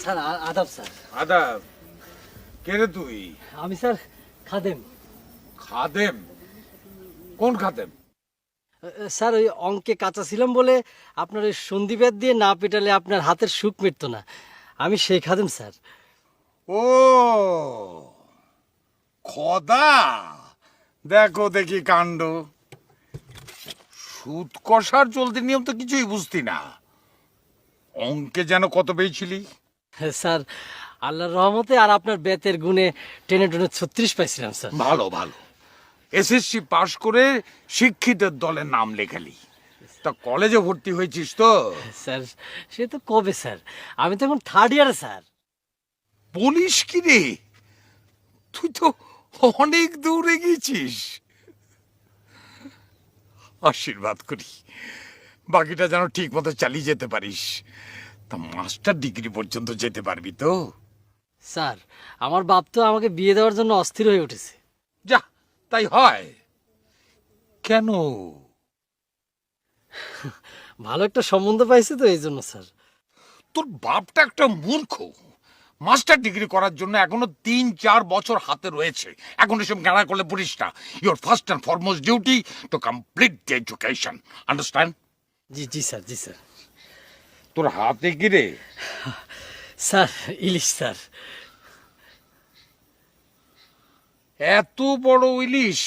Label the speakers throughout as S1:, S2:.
S1: Sir আদাব sir.
S2: আদাব। কে রে তুই?
S1: আমি স্যার খাদেম।
S2: খাদেম? কোন খাদেম?
S1: স্যার ওই অঙ্কে কাঁচা ছিলাম বলে আপনার ওই সন্ধিবেদ দিয়ে না পেটালে আপনার হাতের সুখ মিটতো না, আমি সেই খাদেম স্যার।
S2: ও খোদা, দেখো দেখি কাণ্ড। সুদ কষার চলতি নিয়ম তো কিছুই বুঝতি না, অঙ্কে যেন কত পেয়েছিলি?
S1: স্যার আল্লাহর রহমতে আর আপনার বেতের গুণে টেনে টেনে 36 পাইছিলাম স্যার।
S2: ভালো ভালো, এসএসসি পাশ করে শিক্ষিতের দলে নাম লেখালি। তা কলেজে ভর্তি হয়েছিস তো?
S1: স্যার সে তো কবে স্যার, আমি তো এখন 3rd ইয়ারে স্যার।
S2: বলিস কি রে, তুই তো অনেক দূরে গেছিস। আশীর্বাদ করি বাকিটা যেন ঠিক মতো চালিয়ে যেতে পারিস। তা মাস্টার ডিগ্রি পর্যন্ত যেতে পারবি তো?
S1: স্যার আমার বাপ তো আমাকে বিয়ে দেওয়ার জন্য অস্থির হয়ে উঠেছে।
S2: যা, তাই হয় কেন?
S1: ভালো একটা সম্বন্ধ পাইছে তো এই জন্য স্যার।
S2: তোর বাপটা একটা মূর্খ। মাস্টার ডিগ্রি করার জন্য এখনো 3-4 বছর হাতে রয়েছে। এখন এসব গাড়া করলে পড়িস না। Your first and foremost duty to complete the education, understand?
S1: G G sir, G sir.
S2: তোর হাতে কি রে?
S1: স্যার ইলিশ স্যার।
S2: এত বড় ইলিশ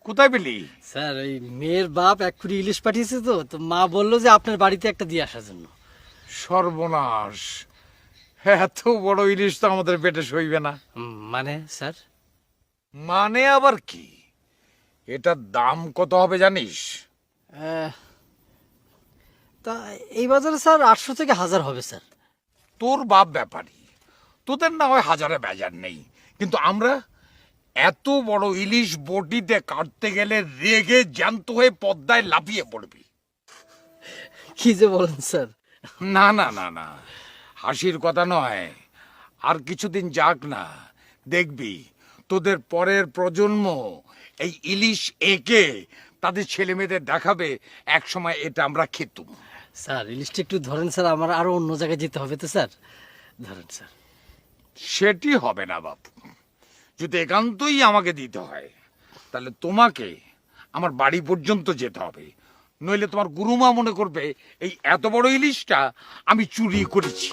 S2: কোথায় পেলি?
S1: স্যার ওই মেয়ের বাপ 1 কুড়ি ইলিশ পাঠিয়েছে, তো তো মা বললো যে আপনার বাড়িতে একটা দিয়ে আসার জন্য।
S2: সর্বনাশ, এত বড় ইলিশ তো আমাদের পেটে সইবে না।
S1: মানে স্যার?
S2: মানে আবার কি? এটার দাম কত হবে জানিস?
S1: তা এই বাজারে স্যার 800 থেকে 1000 হবে স্যার।
S2: তোর বাপ ব্যাপারী, তোদের না হয় হাজারে বেজার নেই, কিন্তু আমরা এত বড় ইলিশ বটিতে কাটতে গেলে রেগে জ্যান্ত হয়ে পদ্মায় লাফিয়ে পড়বি।
S1: কি যে বলেন স্যার।
S2: না না না না, হাসির কথা নয়। আর কিছুদিন যাক না, দেখবি তোদের পরের প্রজন্ম এই ইলিশ এঁকে তাদের ছেলে মেয়েদের দেখাবে এক সময় এটা আমরা খেতুম।
S1: স্যার ইলিশটা একটু ধরেন স্যার, আমার আরো অন্য জায়গায় যেতে হবে তো স্যার, ধরেন স্যার।
S2: সেটি হবে না বাপু, যদি একান্তই আমাকে দিতে হয় তাহলে তোমাকে আমার বাড়ি পর্যন্ত যেতে হবে, নইলে তোমার গুরুমা মনে করবে এই এত বড় ইলিশটা আমি চুরি করেছি।